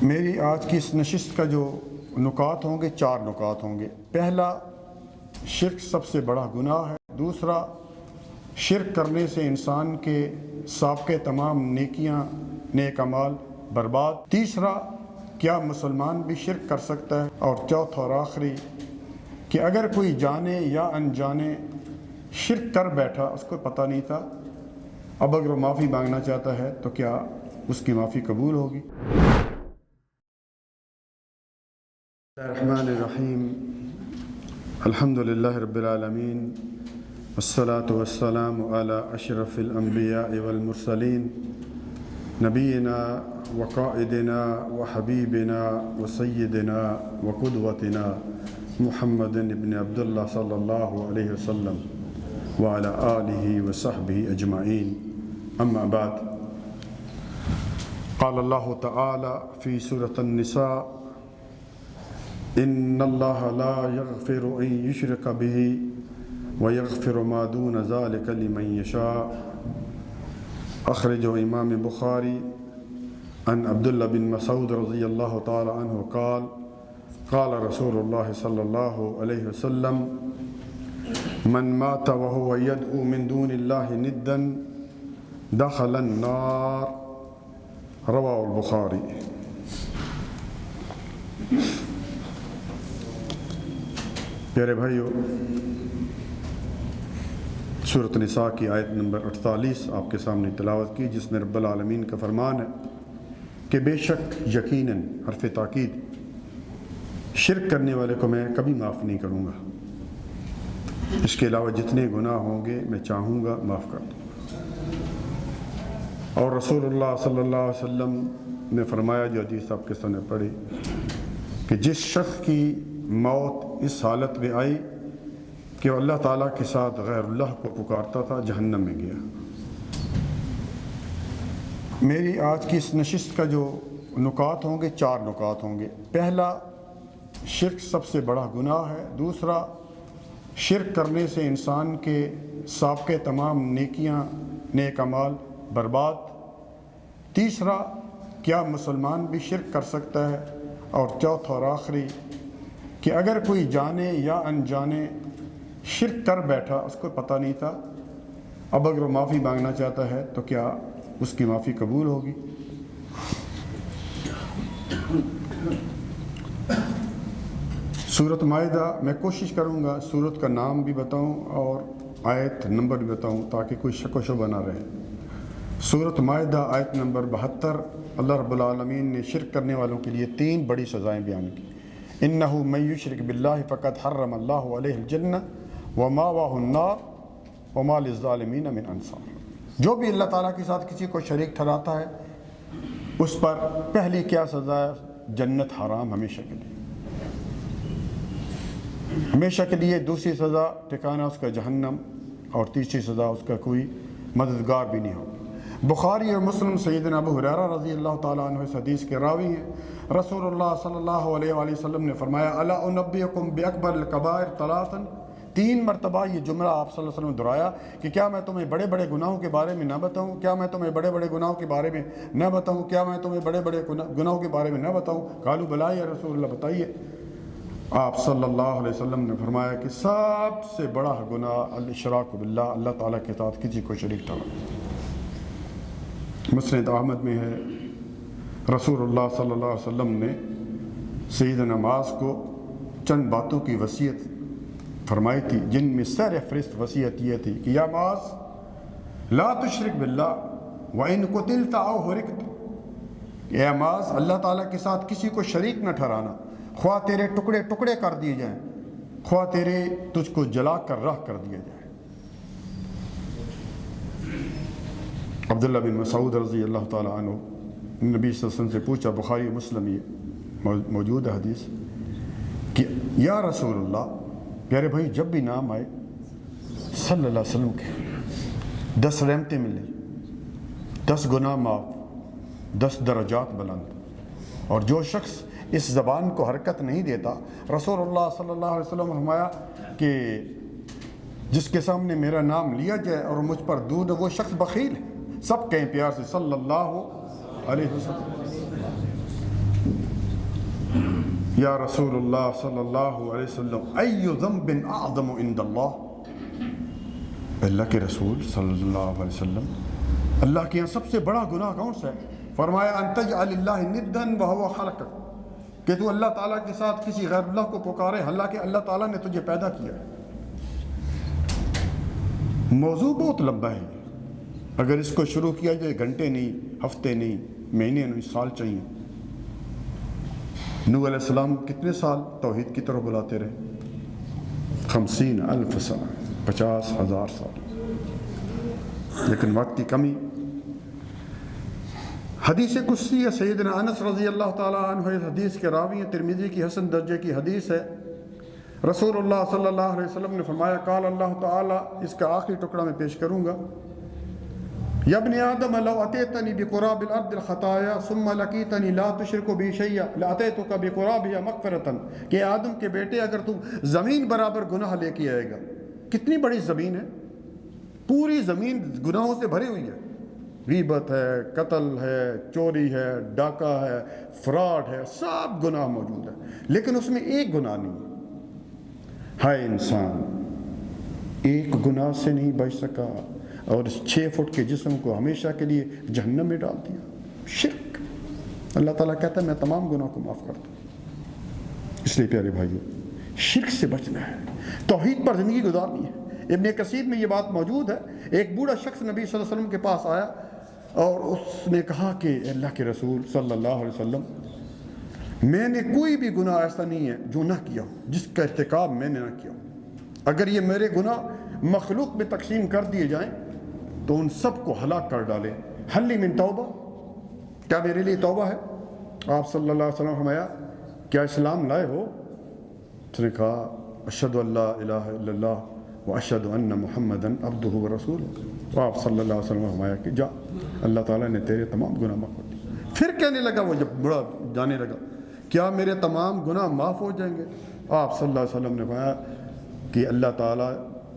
میری آج کی اس نشست کا جو نکات ہوں گے، 4 نکات ہوں گے۔ پہلا، شرک سب سے بڑا گناہ ہے۔ دوسرا، شرک کرنے سے انسان کے سابقے تمام نیکیاں، نیک اعمال برباد۔ تیسرا، کیا مسلمان بھی شرک کر سکتا ہے؟ اور چوتھا اور آخری، کہ اگر کوئی جانے یا انجانے شرک کر بیٹھا، اس کو پتہ نہیں تھا، اب اگر وہ معافی مانگنا چاہتا ہے تو کیا اس کی معافی قبول ہوگی؟ الرحمن الرحیم، الحمد للہ رب العالمین، والصلاة والسلام علی اشرف الانبیاء والمرسلین، نبینا وقائدنا وحبیبنا وسیدنا وقدوتنا محمد بن عبداللہ صلی اللہ علیہ وسلم وعلی آلہ وصحبہ اجمعین، اما بعد۔ قال اللہ تعالی فی سورۃ النساء: ان اللہ لا یغفر ان یشرک بہ ویغفر ما دون ذلک لمن یشاء۔ اخرجہ امام بخاری عن عبداللہ بن مسعود رضی اللہ تعالی عنہ قال قال رسول اللہ صلی اللہ علیہ وسلم: من مات وهو يدعو من دون اللہ ندا دخل النار، رواہ البخاری۔ پیارے بھائیو، سورۃ نساء کی آیت نمبر 48 آپ کے سامنے تلاوت کی، جس میں رب العالمین کا فرمان ہے کہ بے شک یقیناً، حرف تاکید، شرک کرنے والے کو میں کبھی معاف نہیں کروں گا۔ اس کے علاوہ جتنے گناہ ہوں گے میں چاہوں گا معاف کر دوں گا۔ اور رسول اللہ صلی اللہ علیہ وسلم نے فرمایا، جو حدیث آپ کے سامنے پڑھی، کہ جس شخص کی موت اس حالت میں آئی کہ وہ اللہ تعالیٰ کے ساتھ غیر اللہ کو پکارتا تھا، جہنم میں گیا۔ میری آج کی اس نشست کا جو نکات ہوں گے، 4 نکات ہوں گے۔ پہلا، شرک سب سے بڑا گناہ ہے۔ دوسرا، شرک کرنے سے انسان کے سابقے تمام نیکیاں، نیک اعمال برباد۔ تیسرا، کیا مسلمان بھی شرک کر سکتا ہے؟ اور چوتھا اور آخری، کہ اگر کوئی جانے یا انجانے شرک کر بیٹھا، اس کو پتہ نہیں تھا، اب اگر وہ معافی مانگنا چاہتا ہے تو کیا اس کی معافی قبول ہوگی؟ سورۃ مائدہ، میں کوشش کروں گا سورت کا نام بھی بتاؤں اور آیت نمبر بھی بتاؤں تاکہ کوئی شک و شبہ نہ رہے۔ سورۃ مائدہ آیت نمبر 72، اللہ رب العالمین نے شرک کرنے والوں کے لیے 3 بڑی سزائیں بیان کی۔ انہ من یشرک باللہ فقد حرم اللہ علیہ الجنہ ومأواہ النار وما للظالمین من انصار۔ جو بھی اللہ تعالیٰ کے ساتھ کسی کو شریک ٹھہراتا ہے، اس پر پہلی کیا سزا ہے؟ جنت حرام ہمیشہ کے لیے، ہمیشہ کے لیے۔ دوسری سزا ٹھکانہ اس کا جہنم، اور تیسری سزا اس کا کوئی مددگار بھی نہیں ہوگا۔ بخاری اور مسلم سیدنا ابو ہریرہ رضی اللہ تعالیٰ عنہ اس حدیث کے راوی ہیں۔ رسول اللہ صلی اللہ علیہ وآلہ وسلم نے فرمایا: الا انبئکم باکبر الکبائر ثلاثا۔ 3 مرتبہ یہ جملہ آپ صلی اللہ علیہ وسلم نے دہرایا کہ کیا میں تمہیں بڑے بڑے گناہوں کے بارے میں نہ بتاؤں؟ کیا میں تمہیں بڑے بڑے گناہوں کے بارے میں نہ بتاؤں؟ کیا میں تمہیں بڑے بڑے گناہوں کے بارے میں نہ بتاؤں؟ قالوا بلی یا رسول اللہ، بتائیے۔ آپ صلی اللہ علیہ وسلم نے فرمایا کہ سب سے بڑا گناہ الاشراک باللہ، اللہ تعالیٰ کے ساتھ کسی کو شریک ٹھہرانا۔ مسند احمد میں ہے، رسول اللہ صلی اللہ علیہ وسلم نے سیدنا معاذ کو چند باتوں کی وصیت فرمائی تھی، جن میں سر فہرست وصیت یہ تھی کہ یا معاذ لا تشرک باللہ وان قتلت او حرقت۔ اے معاذ، اللہ تعالیٰ کے ساتھ کسی کو شریک نہ ٹھہرانا، خواہ تیرے ٹکڑے ٹکڑے کر دیے جائیں، خواہ تجھ کو جلا کر راہ کر دیا جائے۔ عبداللہ بن مسعود رضی اللہ تعالیٰ عنہ نبی صلی اللہ علیہ وسلم سے پوچھا، بخاری مسلم یہ موجود ہے حدیث، کہ یا رسول اللہ، پیارے بھائی، جب بھی نام آئے صلی اللہ علیہ وسلم کے 10 رحمتیں ملیں، 10 گناہ معاف، 10 درجات بلند۔ اور جو شخص اس زبان کو حرکت نہیں دیتا، رسول اللہ صلی اللہ علیہ وسلم نے فرمایا کہ جس کے سامنے میرا نام لیا جائے اور مجھ پر دودھ، وہ شخص بخیل ہے۔ سب کہیں پیار سے صلی اللہ علیہ وسلم۔ یا رسول اللہ صلی اللہ علیہ وسلم ای ذنب اعظم عند اللہ، اللہ کے رسول صلی اللہ علیہ وسلم اللہ کے یہاں سب سے بڑا گناہ کون سا ہے؟ فرمایا ان تجعل اللہ ندا وهو خلقک، کہ تو اللہ تعالیٰ کے ساتھ کسی غیر اللہ کو پکارے حالانکہ اللہ تعالیٰ نے تجھے پیدا کیا ہے۔ موضوع بہت لمبا ہے، اگر اس کو شروع کیا جائے گھنٹے نہیں، ہفتے نہیں، مہینے نہیں، سال چاہیے۔ نوح علیہ السلام کتنے سال توحید کی طرف بلاتے رہے؟ 50,000 سال، 50,000 سال، لیکن وقت کی کمی۔ حدیث قدسی ہے، سیدنا انس رضی اللہ تعالیٰ عنہ اس حدیث کے راوی ہیں، ترمذی کی حسن درجے کی حدیث ہے۔ رسول اللہ صلی اللہ علیہ وسلم نے فرمایا، قال اللہ تعالیٰ، اس کا آخری ٹکڑا میں پیش کروں گا، یا ابن آدم لو اتیتنی بقراب الارض الخطایا ثم لقیتنی لا تشرک بی شیئا لاتیتک بقرابها مغفرۃ، کہ آدم کے بیٹے اگر تم زمین برابر گناہ لے کے آئے گا، کتنی بڑی زمین ہے، پوری زمین گناہوں سے بھری ہوئی ہے، غیبت ہے، قتل ہے، چوری ہے، ڈاکہ ہے، فراڈ ہے، سب گناہ موجود ہے، لیکن اس میں ایک گناہ نہیں ہے۔ ہائے انسان، ایک گناہ سے نہیں بچ سکا اور اس 6 فٹ کے جسم کو ہمیشہ کے لیے جہنم میں ڈال دیا، شرک۔ اللہ تعالیٰ کہتا ہے میں تمام گناہ کو معاف کرتا ہوں۔ اس لیے پیارے بھائیو، شرک سے بچنا ہے، توحید پر زندگی گزارنی ہے۔ ابن کثیر میں یہ بات موجود ہے، ایک بوڑھا شخص نبی صلی اللہ علیہ وسلم کے پاس آیا اور اس نے کہا کہ اللہ کے رسول صلی اللہ علیہ وسلم، میں نے کوئی بھی گناہ ایسا نہیں ہے جو نہ کیا ہو، جس کا ارتکاب میں نے نہ کیا ہو، اگر یہ میرے گناہ مخلوق میں تقسیم کر دیے جائیں تو ان سب کو ہلاک کر ڈالے، حل لی من توبہ، کیا میرے لیے توبہ ہے؟ آپ صلی اللہ علیہ وسلم فرمایا، کیا اسلام لائے ہو؟ اس نے کہا اشہد ان لا الہ الا اللہ واشہد ان محمدًا عبدہ ورسولہ۔ آپ صلی اللہ علیہ وسلم فرمایا کہ جا، اللہ تعالیٰ نے تیرے تمام گناہ معاف کر دیے۔ پھر کہنے لگا وہ، جب بڑا جانے لگا، کیا میرے تمام گناہ معاف ہو جائیں گے؟ آپ صلی اللہ علیہ وسلم نے فرمایا کہ اللہ تعالیٰ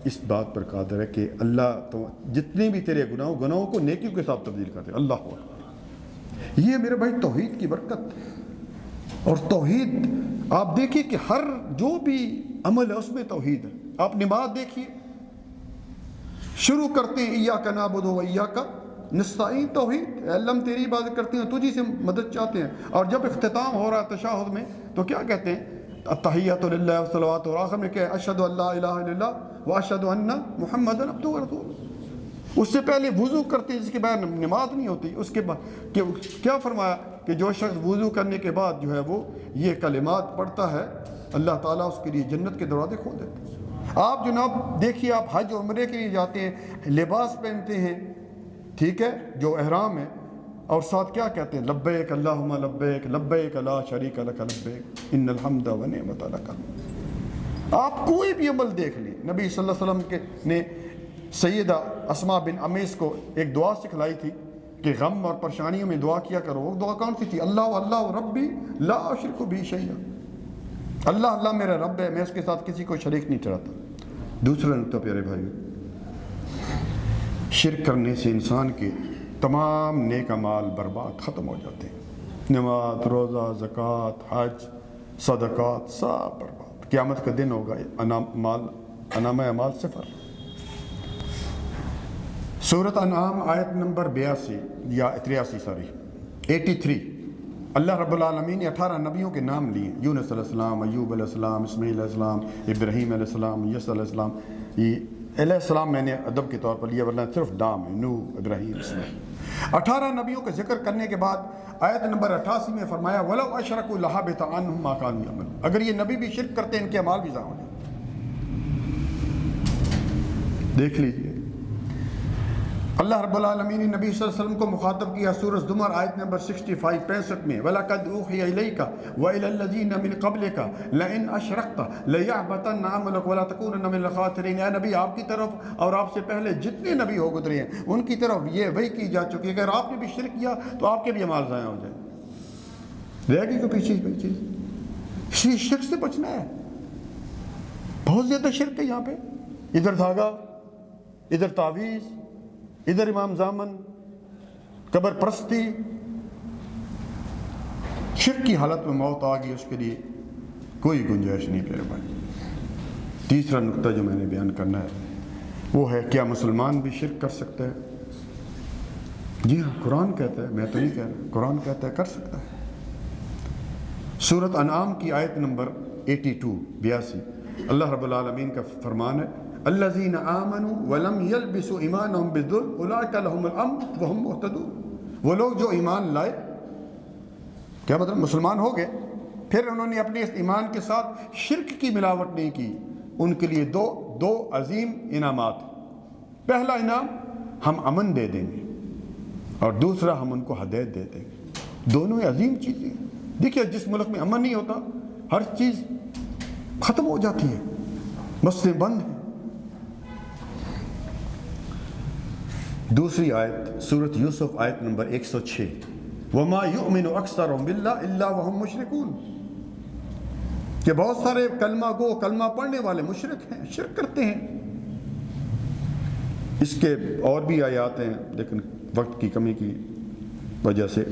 اس بات پر قادر ہے کہ اللہ تو جتنے بھی تیرے گناہوں کو نیکیوں کے ساتھ تبدیل کرتے۔ اللہ اکبر، یہ میرے بھائی توحید کی برکت ہے۔ اور توحید آپ دیکھیے کہ ہر جو بھی عمل ہے اس میں توحید ہے۔ آپ نماز دیکھیے، شروع کرتے ہیں ایاک نعبد و ایاک نستعین، توحید، اے اللہ ہم تیری عبادت کرتے ہیں، تجھی سے مدد چاہتے ہیں۔ اور جب اختتام ہو رہا ہے تشہد میں تو کیا کہتے ہیں؟ التحیات للہ والصلوات، اور آخر میں کیا ہے؟ اشہد ان لا الہ الا اللہ واشہد ان محمدًا عبدہ ورسولہ۔ اس سے پہلے وضو کرتے ہیں، جس کے بعد نماز نہیں ہوتی۔ اس کے بعد کیا فرمایا کہ جو شخص وضو کرنے کے بعد جو ہے وہ یہ کلمات پڑھتا ہے، اللہ تعالیٰ اس کے لیے جنت کے دروازے کھول دیتے ہیں۔ آپ جناب دیکھیے، آپ حج عمرے کے لیے جاتے ہیں، لباس پہنتے ہیں، ٹھیک ہے، جو احرام ہے، اور ساتھ کیا کہتے ہیں؟ لبیک اللہم لبیک لبیک لا شریک لک لبیک ان الحمد ونعمت لک۔ آپ کوئی بھی عمل دیکھ لیں، نبی صلی اللہ علیہ وسلم نے سیدہ اسماء بن امیس کو ایک دعا سکھلائی تھی کہ غم اور پریشانیوں میں دعا کیا کرو۔ وہ دعا کون سی تھی؟ اللہ اللہ ربی لا اشرک بہ شیئا، اللہ اللہ میرا رب ہے، میں اس کے ساتھ کسی کو شریک نہیں ٹھہراتا۔ دوسرا نقطہ پیارے بھائی، شرک کرنے سے انسان کے تمام نیک اعمال برباد ختم ہو جاتے ہیں، نماز، روزہ، زکوٰۃ، حج، صدقات، سب برباد۔ قیامت کا دن ہوگا، انعام اعمال صفر۔ سورۃ انعام آیت نمبر 82 یا 83 اللہ رب العالمین نے 18 نبیوں کے نام لیے، یونس علیہ السلام، ایوب علیہ السلام، اسماعیل علیہ السلام، ابراہیم علیہ السلام، یسوع علیہ السلام۔ یہ علیہ السلام میں نے ادب کے طور پر لیا، ورنہ صرف نام ہے، نوح، ابراہیم، اسماعیل۔ 18 نبیوں کا ذکر کرنے کے بعد آیت نمبر 88 میں فرمایا وَلَوْ أَشْرَكُوا لَحَبِطَ عَنْهُمْ مَا كَانُوا يَعْمَلُونَ، اگر یہ نبی بھی شرک کرتے ہیں ان کے اعمال بھی ضائع ہو جاتے۔ دیکھ لیجئے، اللہ رب العالمین نے نبی صلی اللہ علیہ وسلم کو مخاطب کیا سورۃ زمر آیت نمبر 65 میں، وَلَقَدْ أُوحِيَ إِلَيْكَ وَإِلَى الَّذِينَ مِن قَبْلِكَ لَئِنْ أَشْرَكْتَ لَيَحْبَطَنَّ عَمَلُكَ وَلَا تَكُونَنَّ مِنَ الْخَاسِرِينَ۔ اے نبی، آپ کی طرف اور آپ سے پہلے جتنے نبی ہو گزرے ہیں ان کی طرف یہ وحی کی جا چکی ہے کہ اگر آپ نے بھی شرک کیا تو آپ کے بھی اعمال ضائع ہو جائیں، رہ گی کوئی چیز۔ اس لیے شرک سے بچنا ہے، بہت زیادہ شرک ہے یہاں پہ، ادھر دھاگا، ادھر تعویذ، ادھر امام زامن، قبر پرستی۔ شرک کی حالت میں موت آ گئی، اس کے لیے کوئی گنجائش نہیں میرے بھائی۔ تیسرا نقطہ جو میں نے بیان کرنا ہے وہ ہے کیا مسلمان بھی شرک کر سکتا ہے؟ جی ہاں، قرآن کہتا ہے، میں تو نہیں کہہ رہا، قرآن کہتا ہے کر سکتا ہے۔ سورۃ انعام کی آیت نمبر 82 اللہ رب العالمین کا فرمان ہے الذین آمنوا ولم یلبسوا ایمانہم بالظلم اولئک لہم الامن وہم مہتدون۔ وہ لوگ جو ایمان لائے، کیا مطلب مسلمان ہو گئے، پھر انہوں نے اپنے اس ایمان کے ساتھ شرک کی ملاوٹ نہیں کی، ان کے لیے دو عظیم انعامات۔ پہلا انعام ہم امن دے دیں گے اور دوسرا ہم ان کو ہدایت دے دیں گے۔ دونوں عظیم چیزیں۔ دیکھیے جس ملک میں امن نہیں ہوتا ہر چیز ختم ہو جاتی ہے، مسجدیں بند ہیں۔ دوسری آیت سورۃ یوسف آیت نمبر 106 وَمَا يُؤْمِنُ أَكْثَرُهُم بِاللَّهِ إِلَّا وَهُم مُشْرِكُونَ کہ بہت سارے کلمہ گو، کلمہ پڑھنے والے مشرک ہیں، شرک کرتے ہیں۔ اس کے اور بھی آیات ہیں لیکن وقت کی کمی کی وجہ سے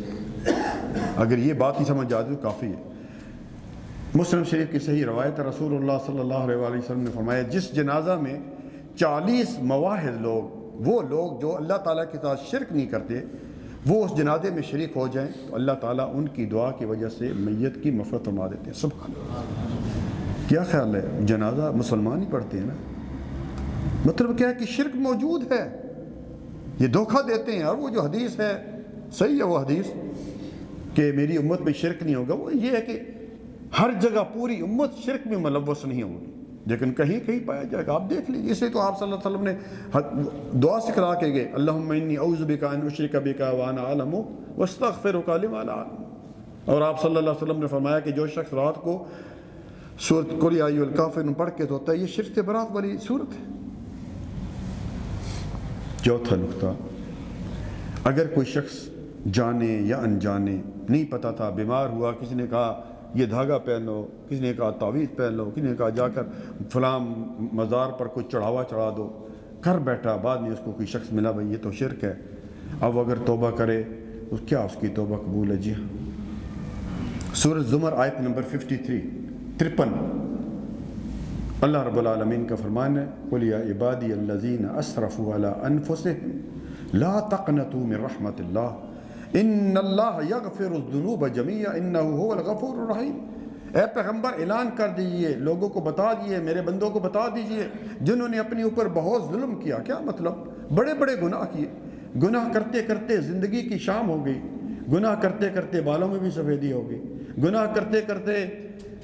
اگر یہ بات ہی سمجھ آ جائے تو کافی ہے۔ مسلم شریف کی صحیح روایت رسول اللہ صلی اللہ علیہ وسلم نے فرمایا جس جنازہ میں 40 مواحد لوگ، وہ لوگ جو اللہ تعالیٰ کے ساتھ شرک نہیں کرتے، وہ اس جنازے میں شریک ہو جائیں تو اللہ تعالیٰ ان کی دعا کی وجہ سے میت کی مغفرت فرما دیتے ہیں۔ سبحان اللہ، کیا خیال ہے؟ جنازہ مسلمان ہی پڑھتے ہیں نا، مطلب کیا ہے کہ شرک موجود ہے، یہ دھوکہ دیتے ہیں۔ اور وہ جو حدیث ہے صحیح ہے، وہ حدیث کہ میری امت میں شرک نہیں ہوگا، وہ یہ ہے کہ ہر جگہ پوری امت شرک میں ملوث نہیں ہوگی، لیکن کہیں کہیں پایا جائے گا۔ آپ دیکھ لیجیے، اسے تو آپ صلی اللہ علیہ وسلم نے دعا سکھلا کے گئے اللہم انی اعوذ بک ان اشرک بک وانا اعلم واستغفرک لما لا اعلم۔ اور آپ صلی اللہ علیہ وسلم نے فرمایا کہ جو شخص رات کو سورۃ قل یا ایھا الکافرون پڑھ کے سوتا ہے یہ شرک سے برات والی صورت ہے۔ چوتھا نقطہ، اگر کوئی شخص جانے یا انجانے نہیں پتا تھا، بیمار ہوا، کسی نے کہا یہ دھاگا پہن لو، کسی نے کہا تعویذ پہن لو، کسی نے کہا جا کر فلاں مزار پر کوئی چڑھاوا چڑھا دو، کر بیٹھا، بعد میں اس کو کوئی شخص ملا، بھائی یہ تو شرک ہے، اب اگر توبہ کرے تو کیا اس کی توبہ قبول ہے؟ جی ہاں، سورۃ زمر آیت نمبر 53 اللہ رب العالمین کا فرمان ہے قُلْ يَا عِبَادِيَ الَّذِينَ أَسْرَفُوا عَلَىٰ أَنفُسِهِمْ لَا تَقْنَطُوا مِن رَحْمَةِ اللَّهِ إِنَّ اللَّهَ يَغْفِرُ الذُّنُوبَ جَمِيعًا إِنَّهُ هُوَ الْغَفُورُ الرَّحِيمُ۔ اے پیغمبر اعلان کر دیجئے، لوگوں کو بتا دیجئے، میرے بندوں کو بتا دیجئے جنہوں نے اپنے اوپر بہت ظلم کیا، کیا مطلب بڑے بڑے گناہ کیے، گناہ کرتے کرتے زندگی کی شام ہو گئی، گناہ کرتے کرتے بالوں میں بھی سفیدی ہو گئی، گناہ کرتے کرتے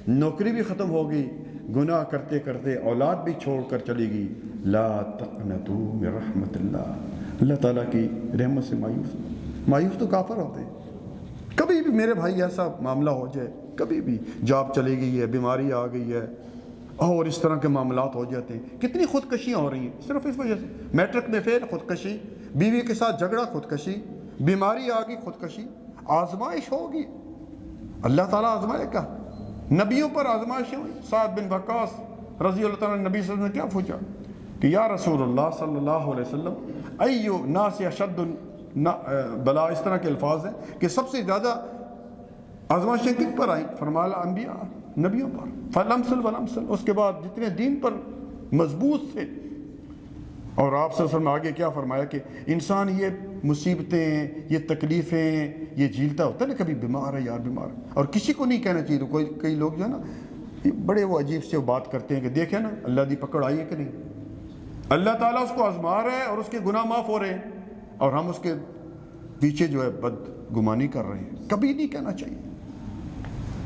نوکری بھی ختم ہو گئی، گناہ کرتے کرتے اولاد بھی چھوڑ کر چلی گئی۔ لا تقنطوا من رحمت اللہ، اللہ تعالیٰ کی رحمت سے مایوس تو کافر ہوتے ہیں۔ کبھی بھی میرے بھائی ایسا معاملہ ہو جائے، کبھی بھی جاب چلی گئی ہے، بیماری آ گئی ہے اور اس طرح کے معاملات ہو جاتے ہیں، کتنی خودکشیاں ہو رہی ہیں صرف اس وجہ سے، میٹرک میں فیل خودکشی، بیوی کے ساتھ جھگڑا خودکشی، بیماری آ گئی خودکشی، آزمائش ہوگی، اللہ تعالیٰ آزمائے گا۔ نبیوں پر آزمائشیں ہوئی، سعد بن وقاص رضی اللہ تعالیٰ نے نبی صلی اللہ علیہ وسلم نے کیا پوچھا کہ یا رسول اللہ صلی اللہ علیہ وسلم ایو ناس اشد بلا، اس طرح کے الفاظ ہیں کہ سب سے زیادہ آزمائشیں کن پر آئیں؟ فرمایا انبیاء، نبیوں پر، فلمسل ولمسل، اس کے بعد جتنے دین پر مضبوط تھے۔ اور آپ صلی اللہ علیہ وسلم آگے کیا فرمایا کہ انسان یہ مصیبتیں، یہ تکلیفیں یہ جھیلتا ہوتا ہے نا، کبھی بیمار ہے یار بیمار ہے، اور کسی کو نہیں کہنا چاہیے۔ تو کئی لوگ جو ہے نا بڑے وہ عجیب سے بات کرتے ہیں کہ دیکھیں نا اللہ دی پکڑ آئی ہے کہ نہیں، اللہ تعالیٰ اس کو آزما رہا ہے اور اس کے گناہ معاف ہو رہے ہیں اور ہم اس کے پیچھے جو ہے بد گمانی کر رہے ہیں، کبھی نہیں کہنا چاہیے۔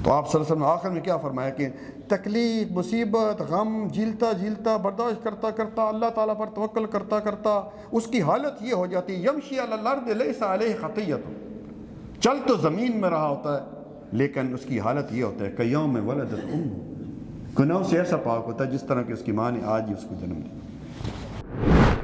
تو آپ صلی اللہ علیہ وسلم نے آخر میں کیا فرمایا کہ تکلیف، مصیبت، غم جھیلتا جھیلتا، برداشت کرتا کرتا، اللہ تعالیٰ پر توکل کرتا کرتا اس کی حالت یہ ہو جاتی ہے یمشی علی الارض لیس علیہ خطیۃ، چل تو زمین میں رہا ہوتا ہے لیکن اس کی حالت یہ ہوتا ہے کیوم ولدت امہ، گناہوں سے ایسا پاک ہوتا ہے جس طرح کہ اس کی ماں نے آج ہی اس کو جنم دیا۔